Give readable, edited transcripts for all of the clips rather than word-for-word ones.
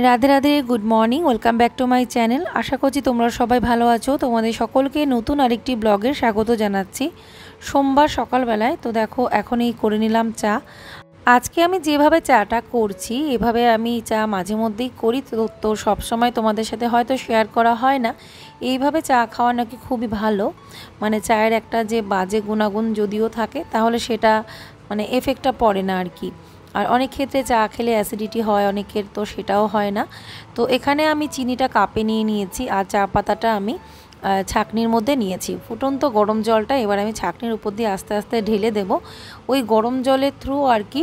Radhe Radhe, good morning, welcome back to my channel. আশা করছি তোমরা সবাই ভালো আছো। তোমাদের সকলকে নতুন আরেকটি ব্লগে স্বাগত জানাচ্ছি সোমবার সকালবেলায়। তো দেখো এখনই করে নিলাম চা। আজকে আমি যেভাবে চাটা করছি এভাবে আমি চা মাঝে মধ্যেই করি, তো সবসময় তোমাদের সাথে হয়তো শেয়ার করা হয় না। এইভাবে চা খাওয়া নাকি খুবই ভালো, মানে চায়ের একটা যে বাজে গুণাগুণ যদিও থাকে তাহলে সেটা মানে এফেক্টটা পড়ে না আর কি। আর অনেক ক্ষেত্রে চা খেলে অ্যাসিডিটি হয় অনেকের, তো সেটাও হয় না। তো এখানে আমি চিনিটা কাপে নিয়ে নিয়েছি আর চা পাতাটা আমি ছাঁকনির মধ্যে নিয়েছি। ফুটন্ত গরম জলটা এবার আমি ছাঁকনির উপর দিয়ে আস্তে আস্তে ঢেলে দেব। ওই গরম জলের থ্রু আর কি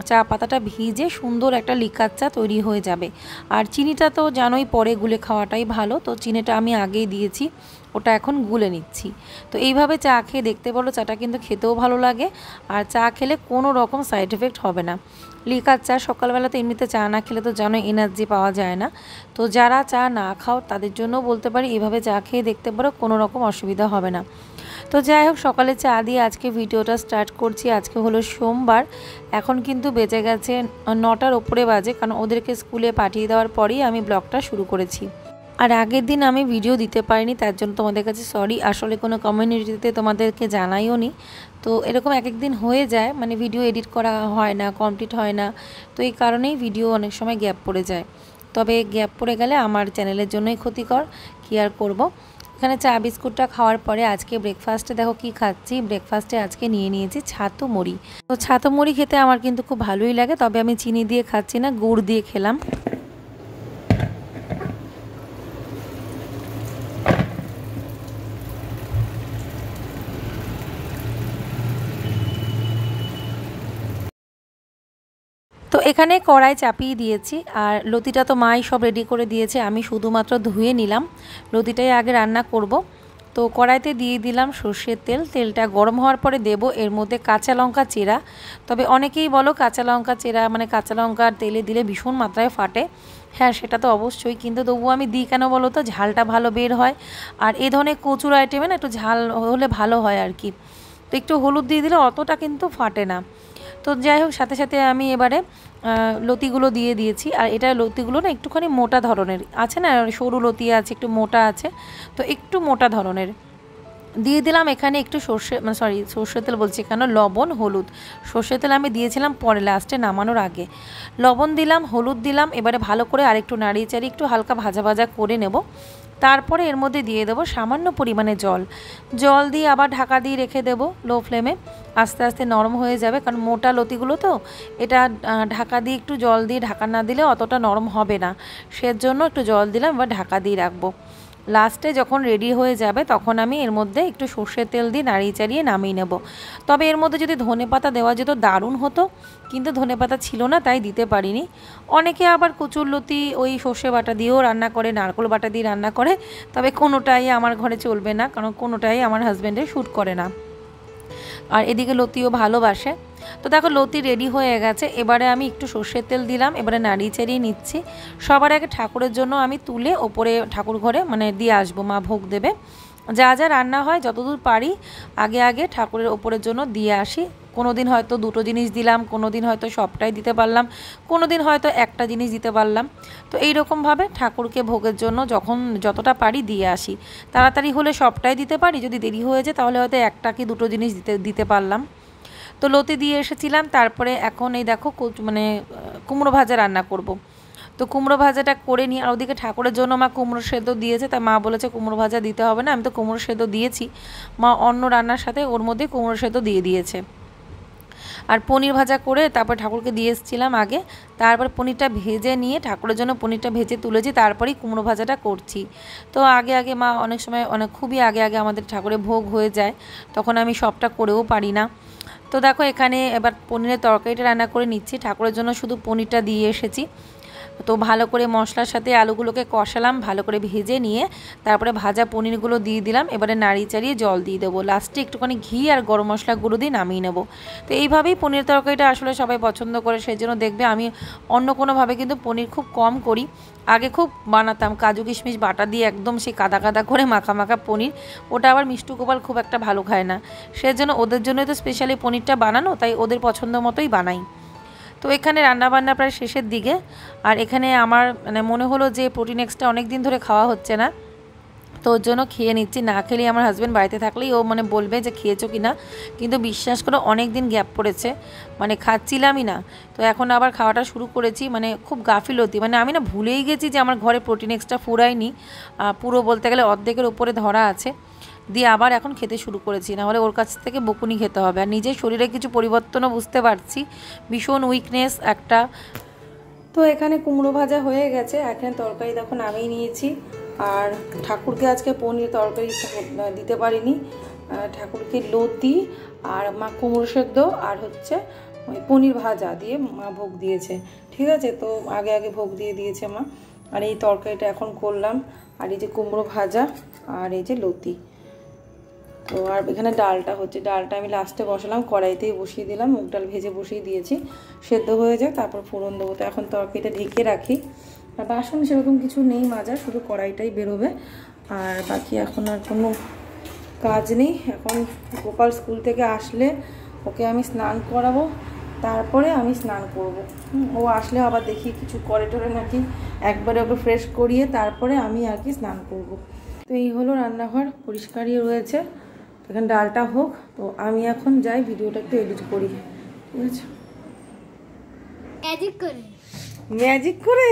চা পাতাটা ভিজে সুন্দর একটা লিকার চা তৈরি হয়ে যাবে। আর চিনিটা তো জানোই পরে গুলে খাওয়াটাই ভালো, তো চিনিটা আমি আগেই দিয়েছি, ওটা এখন গুলে নিচ্ছি। তো এইভাবে চা খেয়ে দেখতে বলো, চাটা কিন্তু খেতেও ভালো লাগে আর চা খেলে কোনো রকম সাইড এফেক্ট হবে না। লিকার চা সকালবেলা তো এমনিতে চা না খেলে তো জানো এনার্জি পাওয়া যায় না। তো যারা চা না খাও তাদের জন্য বলতে পারি এভাবে চা খেয়ে দেখতে পারো, কোনো রকম অসুবিধা হবে না। তো যাই হোক, সকালে চা দিয়ে আজকে ভিডিওটা স্টার্ট করছি। আজকে হলো সোমবার, এখন কিন্তু বেজে গেছে 9টার ওপরে বাজে, কারণ ওদেরকে স্কুলে পাঠিয়ে দেওয়ার পরেই আমি ব্লগটা শুরু করেছি। আর আগের দিন আমি ভিডিও দিতে পারিনি, তার জন্য তোমাদের কাছে সরি। আসলে কোনো কমিউনিটিতে তোমাদেরকে জানাইও নি, তো এরকম এক একদিন হয়ে যায়, মানে ভিডিও এডিট করা হয় না, কমপ্লিট হয় না, তো এই কারণেই ভিডিও অনেক সময় গ্যাপ পড়ে যায়। তবে গ্যাপ পড়ে গেলে আমার চ্যানেলের জন্যই ক্ষতিকর, কী আর করবো। এখানে চা বিস্কুটটা খাওয়ার পরে আজকে ব্রেকফাস্টে দেখো কি খাচ্ছি। ব্রেকফাস্টে আজকে নিয়ে নিয়েছি ছাতু মুড়ি। তো ছাতু মুড়ি খেতে আমার কিন্তু খুব ভালোই লাগে, তবে আমি চিনি দিয়ে খাচ্ছি না, গুড় দিয়ে খেলাম। তো এখানে কড়াই চাপিয়ে দিয়েছি আর লতিটা তো মাই সব রেডি করে দিয়েছে, আমি শুধুমাত্র ধুয়ে নিলাম। লতিটাই আগে রান্না করব। তো কড়াইতে দিয়ে দিলাম সর্ষের তেল। তেলটা গরম হওয়ার পরে দেব এর মধ্যে কাঁচা লঙ্কা চেরা। তবে অনেকেই বলো কাঁচা লঙ্কা চেরা মানে কাঁচা লঙ্কার তেলে দিলে ভীষণ মাত্রায় ফাটে। হ্যাঁ, সেটা তো অবশ্যই, কিন্তু তবুও আমি দিই কেন বলো তো, ঝালটা ভালো বের হয়। আর এই ধরনের কচুর আইটেমে না একটু ঝাল হলে ভালো হয় আর কি। তো একটু হলুদ দিয়ে দিলে অতটা কিন্তু ফাটে না। তো যাই হোক, সাথে সাথে আমি এবারে লতিগুলো দিয়ে দিয়েছি। আর এটা লতিগুলো না একটুখানি মোটা ধরনের আছে, না সরু লতি আছে, একটু মোটা আছে, তো একটু মোটা ধরনের দিয়ে দিলাম। এখানে একটু সর্ষের তেল বলছি কেন, লবণ হলুদ। সর্ষের তেল আমি দিয়েছিলাম পরে লাস্টে নামানোর আগে। লবণ দিলাম, হলুদ দিলাম, এবারে ভালো করে আরেকটু নাড়িয়ে চাড়িয়ে একটু হালকা ভাজা ভাজা করে নেব। তারপরে এর মধ্যে দিয়ে দেবো সামান্য পরিমাণে জল দিয়ে আবার ঢাকা দিয়ে রেখে দেব লো ফ্লেমে। আস্তে আস্তে নরম হয়ে যাবে, কারণ মোটা লতিগুলো তো, এটা ঢাকা দিয়ে একটু জল দিয়ে ঢাকা না দিলে অতটা নরম হবে না, সেজন্য একটু জল দিলাম, এবার ঢাকা দিয়ে রাখবো। লাস্টে যখন রেডি হয়ে যাবে তখন আমি এর মধ্যে একটু সর্ষের তেল দিয়ে নাড়িয়ে চাড়িয়ে নামিয়ে নেব। তবে এর মধ্যে যদি ধনেপাতা দেওয়া যেত দারুণ হতো, কিন্তু ধনেপাতা ছিল না তাই দিতে পারিনি। অনেকে আবার কচুরলতি ওই সর্ষে বাটা দিয়েও রান্না করে, নারকেল বাটা দিয়ে রান্না করে, তবে কোনোটাই আমার ঘরে চলবে না, কারণ কোনোটাই আমার হাজব্যান্ডের শ্যুট করে না। আর এদিকে লতিও ভালোবাসে। তো দেখো লতি রেডি হয়ে গেছে, এবারে আমি একটু সর্ষের তেল দিলাম, এবারে নাড়িয়ে চাড়িয়ে নিচ্ছি। সবার আগে ঠাকুরের জন্য আমি তুলে ওপরে ঠাকুর ঘরে মানে দিয়ে আসবো, মা ভোগ দেবে। যা যা রান্না হয় যতদূর পারি আগে আগে ঠাকুরের ওপরের জন্য দিয়ে আসি। কোনো দিন হয়তো দুটো জিনিস দিলাম, কোনো দিন হয়তো সবটাই দিতে পারলাম, কোনো দিন হয়তো একটা জিনিস দিতে পারলাম। তো এইরকমভাবে ঠাকুরকে ভোগের জন্য যখন যতটা পারি দিয়ে আসি। তাড়াতাড়ি হলে সবটাই দিতে পারি, যদি দেরি হয়ে যায় তাহলে হয়তো একটা কি দুটো জিনিস দিতে পারলাম। তো লতি দিয়ে এসেছিলাম, তারপরে এখন এই দেখো মানে কুমড়ো ভাজা রান্না করব। তো কুমড়ো ভাজাটা করে নিই। আর ওদিকে ঠাকুরের জন্য মা কুমড়ো সেদ্ধ দিয়েছে, তাই মা বলেছে কুমড়ো ভাজা দিতে হবে না, আমি তো কুমড়ো সেদ্ধ দিয়েছি। মা অন্য রান্নার সাথে ওর মধ্যে কুমড়ো সেদ্ধ দিয়ে দিয়েছে। আর পনির ভাজা করে তারপর ঠাকুরকে দিয়ে এসেছিলাম আগে, তারপর পনিরটা ভেজে নিয়ে ঠাকুরের জন্য পনিরটা ভেজে তুলেছি, তারপরেই কুমড়ো ভাজাটা করছি। তো আগে আগে মা অনেক সময় খুবই আগে আগে আমাদের ঠাকুরের ভোগ হয়ে যায়, তখন আমি সবটা করেও পারি না। তো দেখো এখানে এবার পনিরের তরকারিটা রান্না করে নিচ্ছি। ঠাকুরের জন্য শুধু পনিরটা দিয়ে এসেছি। তো ভালো করে মশলার সাথে আলুগুলোকে কষালাম, ভালো করে ভেজে নিয়ে তারপরে ভাজা পনিরগুলো দিয়ে দিলাম। এবারে নাড়িয়ে চাড়িয়ে জল দিয়ে দেবো, লাস্টে একটুখানি ঘি আর গরম মশলা গুঁড়ো দিয়ে নামিয়ে নেব। তো এইভাবেই পনির তরকারিটা আসলে সবাই পছন্দ করে, সেই জন্য দেখবে আমি অন্য কোনোভাবে কিন্তু পনির খুব কম করি। আগে খুব বানাতাম কাজু কিশমিশ বাটা দিয়ে একদম সেই কাদা কাদা করে মাখা মাখা পনির, ওটা আবার মিষ্টু গোপাল খুব একটা ভালো খায় না, সেজন্য ওদের জন্যই তো স্পেশালি পনিরটা বানানো, তাই ওদের পছন্দ মতোই বানাই। তো এখানে রান্নাবান্না প্রায় শেষের দিকে। আর এখানে আমার মানে মনে হলো যে প্রোটিন এক্সটা অনেক দিন ধরে খাওয়া হচ্ছে না, তো ওর জন্য খেয়ে নিচ্ছি। না খেলেই আমার হাজব্যান্ড বাড়িতে থাকলেই ও মানে বলবে যে খেয়েছো কি না, কিন্তু বিশ্বাস করো অনেক দিন গ্যাপ পড়েছে, মানে খাচ্ছিলামই না। তো এখন আবার খাওয়াটা শুরু করেছি, মানে খুব গাফিলতি, মানে আমি না ভুলেই গেছি যে আমার ঘরে প্রোটিন এক্সট্রা ফুরায়নি, পুরো বলতে গেলে অর্ধেকের উপরে ধরা আছে, দিয়ে আবার এখন খেতে শুরু করেছি, নাহলে ওর কাছ থেকে বকুনি খেতে হবে। আর নিজের শরীরে কিছু পরিবর্তনও বুঝতে পারছি, ভীষণ উইকনেস একটা। তো এখানে কুমড়ো ভাজা হয়ে গেছে, এখানে তরকারি দেখো নামিয়ে নিয়েছি। আর ঠাকুরকে আজকে পনির তরকারি দিতে পারিনি, ঠাকুরকে লতি আর মা কুমড়ো সেদ্ধ আর হচ্ছে ওই পনির ভাজা দিয়ে মা ভোগ দিয়েছে, ঠিক আছে। তো আগে আগে ভোগ দিয়ে দিয়েছে মা। আর এই তরকারিটা এখন করলাম, আর এই যে কুমড়ো ভাজা আর এই যে লতি। তো আর এখানে ডালটা হচ্ছে, ডালটা আমি লাস্টে বসালাম, কড়াইতেই বসিয়ে দিলাম, মুগ ডাল ভেজে বসিয়ে দিয়েছি, সেদ্ধ হয়ে যায় তারপর ফোড়ন দেবো। তো এখন তরকারিটা ঢেকে রাখি। আর বাসন সেরকম কিছু নেই মাজা, শুধু কড়াইটাই বেরোবে, আর বাকি এখন আর কোনো কাজ নেই। এখন গোপাল স্কুল থেকে আসলে ওকে আমি স্নান করাবো, তারপরে আমি স্নান করব। ও আসলে আবার দেখি কিছু করে টরে নাকি, একবারে ওকে ফ্রেশ করিয়ে তারপরে আমি আর কি স্নান করব। তো এই হলো রান্নাঘর, পরিষ্কারই রয়েছে। এখানে ডালটা হোক, তো আমি এখন যাই ভিডিওটা একটু এডিট করি, ঠিক আছে। ম্যাজিক করে, ম্যাজিক করে?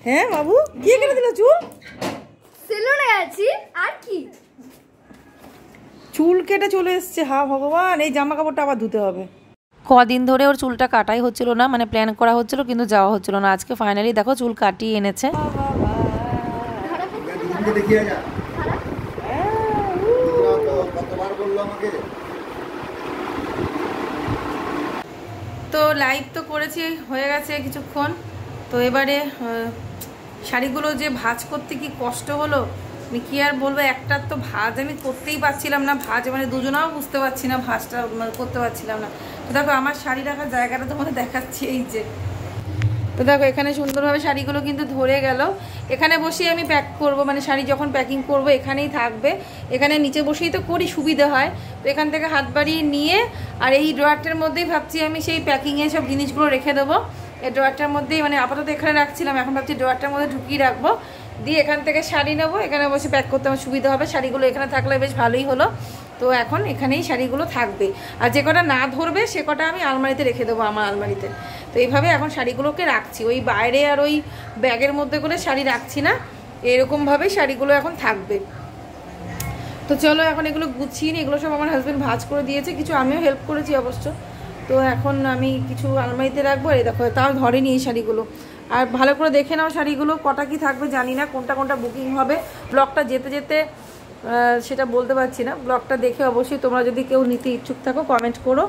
হ্যাঁ বাবু, কি কেটে দিল চুল? সেলুনে আছি, আর কি চুল কেটে চলে এসছে, হা ভগবান, এই জামা কাপড়টা আবার ধুতে হবে। কদিন ধরে ওর চুলটা কাটাই হচ্ছিল না, মানে প্ল্যান করা হচ্ছিল কিন্তু যাওয়া হচ্ছিল না। আজকে ফাইনালি দেখো চুল কাটিয়ে এনেছে। তো লাইভ তো করেছি, হয়ে গেছে কিছুক্ষণ। তো এবারে শাড়িগুলো যে ভাঁজ করতে কি কষ্ট হলো, আমি কি আর বলবো। একটার তো ভাঁজ আমি করতেই পারছিলাম না, ভাঁজ মানে দুজনাও বুঝতে পারছি না, ভাঁজটা করতে পারছিলাম না। তো দেখো আমার শাড়ি রাখার জায়গাটা তোমাদের দেখাচ্ছি, এই যে। তো দেখো এখানে সুন্দরভাবে শাড়িগুলো কিন্তু ধরে গেল। এখানে বসেই আমি প্যাক করব, মানে শাড়ি যখন প্যাকিং করব এখানেই থাকবে, এখানে নিচে বসেই তো করি, সুবিধা হয়। তো এখান থেকে হাত বাড়িয়ে নিয়ে আর এই ড্রয়ারটার মধ্যেই ভাবছি আমি সেই প্যাকিংয়ে সব জিনিসগুলো রেখে দেবো। এই ড্রয়ারটার মধ্যেই, মানে আপাতত এখানে রাখছিলাম, এখন ভাবছি ড্রয়ারটার মধ্যে ঢুকিয়ে রাখবো, দিয়ে এখান থেকে শাড়ি নেবো, এখানে বসে প্যাক করতে আমার সুবিধা হবে। শাড়িগুলো এখানে থাকলে বেশ ভালোই হলো। তো এখন এখানেই শাড়িগুলো থাকবে, আর যে কটা না ধরবে সে কটা আমি আলমারিতে রেখে দেবো, আমার আলমারিতে। তো এইভাবে এখন শাড়িগুলোকে রাখছি, ওই বাইরে আর ওই ব্যাগের মধ্যে করে শাড়ি রাখছি না, এরকমভাবেই শাড়িগুলো এখন থাকবে। তো চলো এখন এগুলো গুছিয়ে নিই। এগুলো সব আমার হাজব্যান্ড ভাঁজ করে দিয়েছে, কিছু আমিও হেল্প করেছি অবশ্য। তো এখন আমি কিছু আলমারিতে রাখবো। এই দেখো তাও ধরেনি এই শাড়িগুলো। আর ভালো করে দেখে নাও শাড়িগুলো কটা কি থাকবে জানি না, কোনটা কোনটা বুকিং হবে। ব্লগটা যেতে যেতে সেটা বলতে পারছি না, ব্লগটা দেখে অবশ্যই তোমরা যদি কেউ নিতে ইচ্ছুক থাকো কমেন্ট করো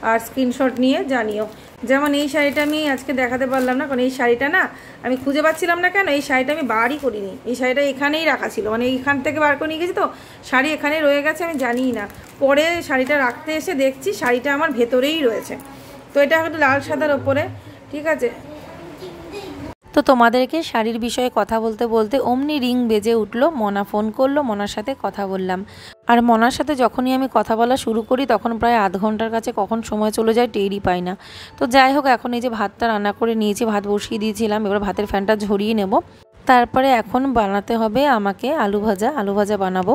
আর স্ক্রিনশট নিয়ে জানিও। যেমন এই শাড়িটা আমি আজকে দেখাতে পারলাম না, কারণ এই শাড়িটা না আমি খুঁজে পাচ্ছিলাম না। কেন এই শাড়িটা আমি বারই করিনি, এই শাড়িটা এখানেই রাখা ছিল, মানে এইখান থেকে বার করে নিয়ে গেছি, তো শাড়ি এখানেই রয়ে গেছে, আমি জানিই না। পরে শাড়িটা রাখতে এসে দেখছি শাড়িটা আমার ভেতরেই রয়েছে। তো এটা হয়তো লাল সাদার ওপরে, ঠিক আছে। তো তোমাদেরকে শাড়ির বিষয়ে কথা বলতে বলতে অমনি রিং বেজে উঠলো, মনা ফোন করলো, মনার সাথে কথা বললাম। আর মনার সাথে যখনই আমি কথা বলা শুরু করি তখন প্রায় আধ ঘন্টার কাছে কখন সময় চলে যায় টেরই পাই না। তো যাই হোক, এখন এই যে ভাতটা রান্না করে নিয়েছি, ভাত বসিয়ে দিয়েছিলাম, এবার ভাতের ফ্যানটা ঝরিয়ে নেব। তারপরে এখন বানাতে হবে আমাকে আলু ভাজা বানাবো।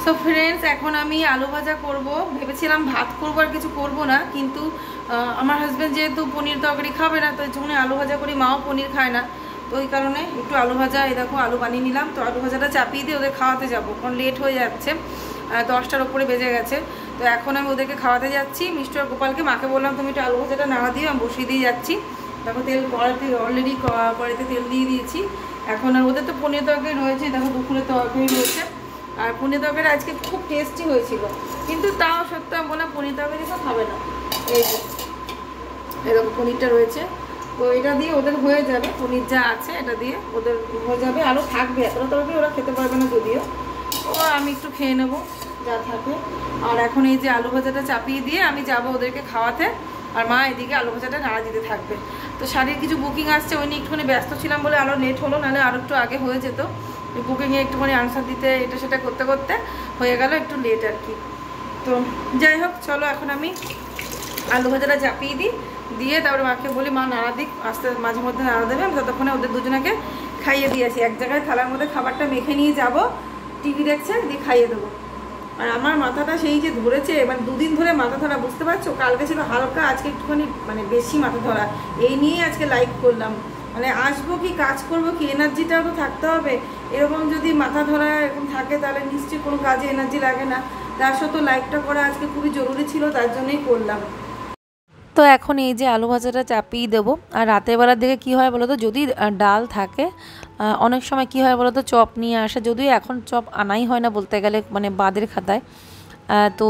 সো ফ্রেন্ডস, এখন আমি আলু ভাজা করব, ভেবেছিলাম ভাত করবো আর কিছু করব না, কিন্তু আমার হাজব্যান্ড যেহেতু পনির তরকারি খাবে না, তো এই জন্য আলু ভাজা করি, মাও পনির খায় না, তো ওই কারণে একটু আলু ভাজা, এই দেখো আলু বানিয়ে নিলাম। তো আলু ভাজাটা চাপিয়ে দিয়ে ওদের খাওয়াতে যাবো, কারণ লেট হয়ে যাচ্ছে, 10টার ওপরে বেজে গেছে। তো এখন আমি ওদেরকে খাওয়াতে যাচ্ছি, মিষ্টি আর গোপালকে। মাকে বললাম তুমি একটু আলু ভাজাটা নাড়া দিয়ে আমি বসিয়ে দিয়ে যাচ্ছি। দেখো তেল কড়াইতে অলরেডি কড়াইতে তেল দিয়ে দিয়েছি। এখন আর ওদের তো পনির তরকারি রয়েছে, দেখো দুপুরে তরকারি রয়েছে, আর পনির তরকারি আজকে খুব টেস্টি হয়েছিল, কিন্তু তাও সত্যি আমি বললাম পনির তরকারি তো খাবে না। এই যে এরকম পনিরটা রয়েছে, তো এটা দিয়ে ওদের হয়ে যাবে, পনির যা আছে এটা দিয়ে ওদের হয়ে যাবে। আরও থাকবে, এতটা তরকারি ওরা খেতে পারবে না যদিও, ও আমি একটু খেয়ে নেবো যা থাকে। আর এখন এই যে আলু ভাজাটা চাপিয়ে দিয়ে আমি যাব ওদেরকে খাওয়াতে, আর মা এদিকে আলু ভাজাটা নাড়া দিতে থাকবে। তো শাড়ির কিছু বুকিং আসছে, ওই নিয়ে একটুখানি ব্যস্ত ছিলাম বলে আরও লেট হলো, নাহলে আরও একটু আগে হয়ে যেত। বুকিংয়ে একটুখানি আনসার দিতে এটা সেটা করতে করতে হয়ে গেল একটু লেট আর কি। তো যাই হোক, চলো এখন আমি আলু ভাজাটা চাপিয়ে দিই, দিয়ে তারপরে মাকে বলি মা নাড়া দিক, আস্তে মাঝে মধ্যে নাড়া দেবে। আমি ততক্ষণে ওদের দুজনকে খাইয়ে দিয়েছি। এক জায়গায় থালার মধ্যে খাবারটা মেখে নিয়ে যাব, টিভি দেখছে, দিয়ে খাইয়ে দেবো। আর আমার মাথাটা সেই যে ধরেছে, মানে দুদিন ধরে মাথা ধরা, বুঝতে পারছো? কালকে ছিল হালকা, আজকে একটুখানি মানে বেশি মাথা ধরা। এই নিয়ে আজকে লাইভ করলাম, মানে আসবো কি, কাজ করবো কি, এনার্জিটাও তো থাকতে হবে। এরকম যদি মাথা ধরা এরকম থাকে তাহলে নিশ্চয়ই কোনো কাজে এনার্জি লাগে না। তার সত্ত্বেও লাইভটা করা আজকে খুবই জরুরি ছিল, তার জন্যই করলাম। তো এখন এই যে আলু ভাজাটা চাপিয়ে দেবো। আর রাতের বেলার দিকে কী হয় বলো তো, যদি ডাল থাকে, অনেক সময় কী হয় বলো তো, চপ নিয়ে আসে। যদিও এখন চপ আনাই হয় না বলতে গেলে, মানে বাদের খাতায়। তো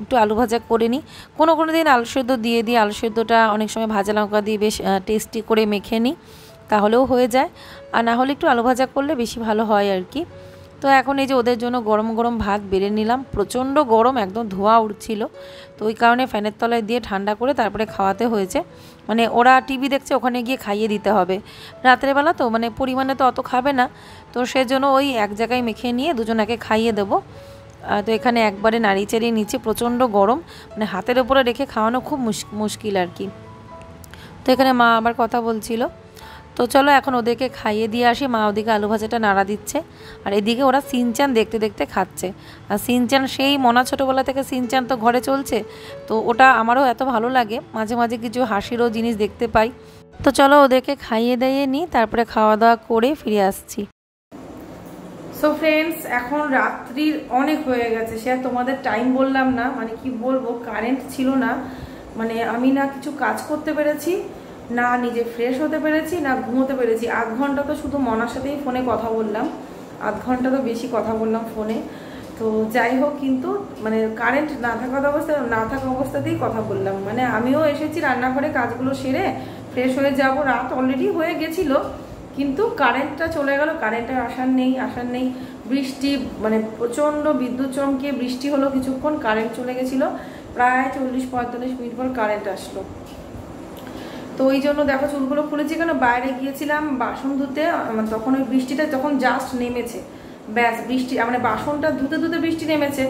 একটু আলু ভাজা করে নিই, কোনো দিন আলু সেদ্ধ দিয়ে দিই। আলু সেদ্ধটা অনেক সময় ভাজা লঙ্কা দিয়ে বেশ টেস্টি করে মেখে নিই, তাহলেও হয়ে যায়। আর না হলে একটু আলু ভাজা করলে বেশি ভালো হয় আর কি। তো এখন এই যে ওদের জন্য গরম গরম ভাত বেড়ে নিলাম। প্রচণ্ড গরম, একদম ধোঁয়া উঠছিল। তো ওই কারণে ফ্যানের তলায় দিয়ে ঠান্ডা করে তারপরে খাওয়াতে হয়েছে। মানে ওরা টিভি দেখছে, ওখানে গিয়ে খাইয়ে দিতে হবে। রাতের বেলা তো মানে পরিমাণে তো অত খাবে না, তো সেজন্য ওই এক জায়গায় মেখে নিয়ে দুজনাকে খাইয়ে দেবো। তো এখানে একবারে নাড়িয়ে চাড়িয়ে নিচে, প্রচণ্ড গরম, মানে হাতের উপরে রেখে খাওয়ানো খুব মুশকিল আর কি। তো এখানে মা আবার কথা বলছিল। তো চলো এখন ওদেরকে খাইয়ে দিয়ে আসি। মা ওদিকে আলু ভাজাটা নাড়া দিচ্ছে, আর এদিকে ওরা সিনচান দেখতে দেখতে খাচ্ছে। আর সিনচান সেই মনা ছোটোবেলা থেকে সিনচান তো ঘরে চলছে, তো ওটা আমারও এত ভালো লাগে। মাঝে মাঝে কিছু হাসিরও জিনিস দেখতে পাই। তো চলো ওদেরকে খাইয়ে দাইয়ে নিই, তারপরে খাওয়া দাওয়া করে ফিরে আসছি। সো ফ্রেন্ডস, এখন রাত্রির অনেক হয়ে গেছে, সে আর তোমাদের টাইম বললাম না। মানে কি বলবো, কারেন্ট ছিল না, মানে আমি না কিছু কাজ করতে পেরেছি, না নিজে ফ্রেশ হতে পেরেছি, না ঘুমোতে পেরেছি। আধ ঘন্টা তো শুধু মনার সাথেই ফোনে কথা বললাম, আধ ঘন্টা তো বেশি কথা বললাম ফোনে। তো যাই হোক, কিন্তু মানে কারেন্ট না থাকা অবস্থাতেই কথা বললাম। মানে আমিও এসেছি রান্নাঘরে কাজগুলো সেরে ফ্রেশ হয়ে যাব, রাত অলরেডি হয়ে গেছিলো, কিন্তু কারেন্টটা চলে গেল। কারেন্টের আসার নেই। বৃষ্টি, মানে প্রচণ্ড বিদ্যুৎ চমকে বৃষ্টি হলো কিছুক্ষণ, কারেন্ট চলে গেছিলো। প্রায় 40-45 মিনিট পর কারেন্ট আসলো। তো ওই জন্য দেখো চুলগুলো খুলেছি কেন, বাইরে গিয়েছিলাম বাসন ধুতে, তখন ওই বৃষ্টিটা যখন জাস্ট নেমেছে, ব্যাস বৃষ্টি, মানে বাসনটা ধুতে ধুতে বৃষ্টি নেমেছে।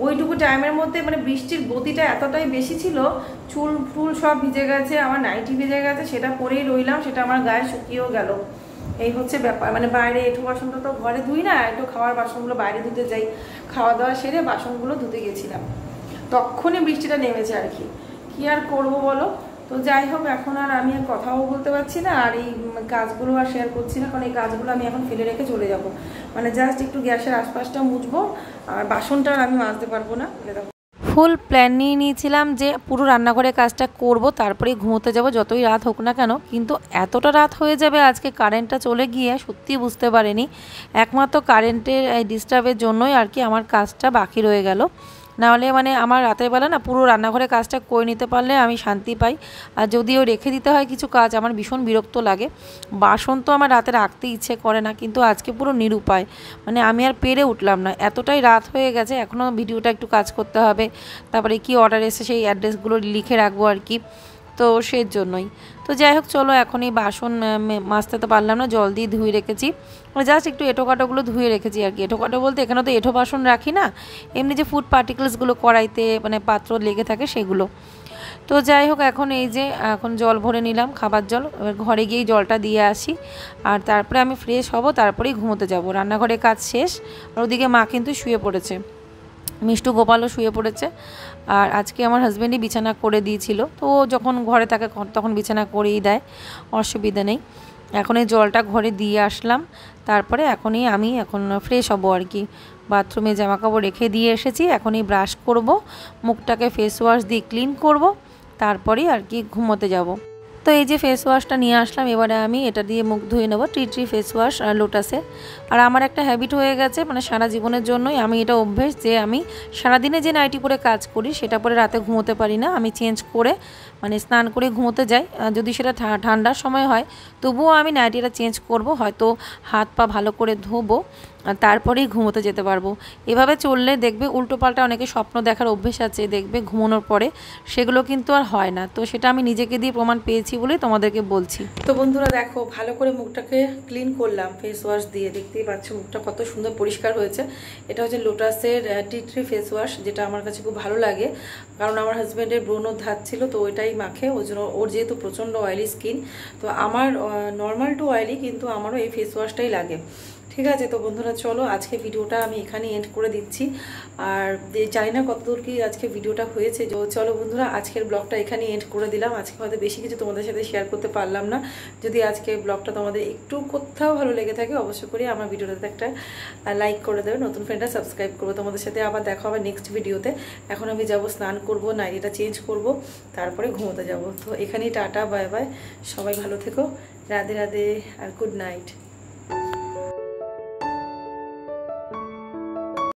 ওইটুকু টাইমের মধ্যে মানে বৃষ্টির গতিটা এতটাই বেশি ছিল, চুল ফুল সব ভিজে গেছে, আমার নাইটি ভিজে গেছে, সেটা পরেই রইলাম, সেটা আমার গায়ে শুকিয়েও গেল। এই হচ্ছে ব্যাপার। মানে বাইরে এঁঠো বাসনটা তো ঘরে ধুই না, একটু খাওয়ার বাসনগুলো বাইরে ধুতে যাই। খাওয়া দাওয়া সেরে বাসনগুলো ধুতে গেছিলাম, তখনই বৃষ্টিটা নেমেছে আর কি। কি আর করবো বলো। তো যাই হোক, এখন আর আমি আর কথাও বলতে পারছি না, আর এই কাজগুলো আর শেয়ার করছি না, কারণ এই কাজগুলো আমি এখন ফেলে রেখে চলে যাব। মানে জাস্ট একটু গ্যাসের আশপাশটা মুছবো, আর বাসনটা আর আমি মাজতে পারবো না। ফুল প্ল্যান নিয়ে নিয়েছিলাম যে পুরো রান্নাঘরের কাজটা করব, তারপরেই ঘুমোতে যাব, যতই রাত হোক না কেন। কিন্তু এতটা রাত হয়ে যাবে আজকে কারেন্টটা চলে গিয়ে সত্যি বুঝতে পারিনি। একমাত্র কারেন্টের এই ডিস্টার্বের জন্যই আর কি আমার কাজটা বাকি রয়ে গেল। নাহলে মানে আমার রাতের বেলা না পুরো রান্নাঘরের কাজটা করে নিতে পারলে আমি শান্তি পাই। আর যদিও রেখে দিতে হয় কিছু কাজ, আমার ভীষণ বিরক্ত লাগে। বাসন তো আমার রাতে রাখতে ইচ্ছে করে না, কিন্তু আজকে পুরো নিরুপায়, মানে আমি আর পেরে উঠলাম না, এতটাই রাত হয়ে গেছে। এখনও ভিডিওটা একটু কাজ করতে হবে, তারপরে কি অর্ডার এসে সেই অ্যাড্রেসগুলো লিখে রাখবো আর কি। তো সেই জন্যই। তো যাই হোক চলো, এখন এই বাসন মাজতে তো পারলাম না, জল দিয়ে ধুয়ে রেখেছি, জাস্ট একটু এঁঠোকাটোগুলো ধুয়ে রেখেছি আর কি। এঁঠোকাটো বলতে এখানে তো এঁঠো বাসন রাখি না, এমনি যে ফুড পার্টিকেলসগুলো কড়াইতে মানে পাত্র লেগে থাকে সেগুলো। তো যাই হোক, এখন এই যে এখন জল ভরে নিলাম, খাবার জল। এবার ঘরে গিয়েই জলটা দিয়ে আসি, আর তারপরে আমি ফ্রেশ হব, তারপরেই ঘুমোতে যাব। রান্নাঘরের কাজ শেষ, আর ওদিকে মা কিন্তু শুয়ে পড়েছে, মিষ্টু গোপালও শুয়ে পড়েছে। আর আজকে আমার হাজব্যান্ডই বিছানা করে দিয়েছিল, তো ও যখন ঘরে থাকে তখন বিছানা করেই দেয়, অসুবিধা নেই। এখন এই জলটা ঘরে দিয়ে আসলাম, তারপরে এখনই আমি এখন ফ্রেশ হব আর কি। বাথরুমে জামাকাপড় রেখে দিয়ে এসেছি, এখনই ব্রাশ করব, মুখটাকে ফেস ওয়াশ দিয়ে ক্লিন করব, তারপরেই আর কি ঘুমোতে যাব। তো এই যে ফেস ওয়াশটা নিয়ে আসলাম, এবারে আমি এটা দিয়ে মুখ ধুয়ে নেবো, ট্রি ফেস ওয়াশ লোটাসে। আর আমার একটা হ্যাবিট হয়ে গেছে, মানে সারা জীবনের জন্যই আমি এটা অভ্যেস, যে আমি সারাদিনে যে নাইটি পরে কাজ করি সেটা পরে রাতে ঘুমোতে পারি না, আমি চেঞ্জ করে মানে স্নান করে ঘুমোতে যাই। যদি সেটা ঠান্ডার সময় হয় তবুও আমি নাইটিটা চেঞ্জ করব, হয়তো হাত পা ভালো করে ধোবো, তারপরেই ঘুমোতে যেতে পারবো। এভাবে চললে দেখবে উল্টোপাল্টা অনেকে স্বপ্ন দেখার অভ্যেস আছে, দেখবে ঘুমানোর পরে সেগুলো কিন্তু আর হয় না। তো সেটা আমি নিজেকে দিয়ে প্রমাণ পেয়েছি বলেই তোমাদেরকে বলছি। তো বন্ধুরা দেখো, ভালো করে মুখটাকে ক্লিন করলাম ফেস ওয়াশ দিয়ে। দেখতেই পাচ্ছ মুখটা কত সুন্দর পরিষ্কার হয়েছে। এটা হচ্ছে লোটাসের টি ট্রি ফেস ওয়াশ, যেটা আমার কাছে খুব ভালো লাগে, কারণ আমার হাজব্যান্ডের ব্রণর ধাত ছিল, তো ওইটাই মাখে। ওই জন্য ওর যেহেতু প্রচণ্ড অয়েলি স্কিন, তো আমার নর্মাল টু অয়েলি, কিন্তু আমারও এই ফেস ওয়াশটাই লাগে। ঠিক আছে, তো বন্ধুরা চলো আজকে ভিডিওটা আমি এখানে এন্ড করে দিচ্ছি। আর জানি না কতদূর কি আজকে ভিডিওটা হয়েছে। চলো বন্ধুরা, আজকের ব্লগটা এখানে এন্ড করে দিলাম। আজকে হয়তো বেশি কিছু তোমাদের সাথে শেয়ার করতে পারলাম না। যদি আজকে ব্লগটা তোমাদের একটু কোথাও ভালো লেগে থাকে, অবশ্যই করে আমার ভিডিওটাতে একটা লাইক করে দেবে, নতুন ফ্রেন্ডরা সাবস্ক্রাইব করবো। তোমাদের সাথে আবার দেখা হবে নেক্সট ভিডিওতে। এখন আমি যাব স্নান করব, নাইটিটা চেঞ্জ করব, তারপরে ঘুমোতে যাব। তো এখানেই টাটা, বাই বাই, সবাই ভালো থেকো, রাধে রাধে আর গুড নাইট।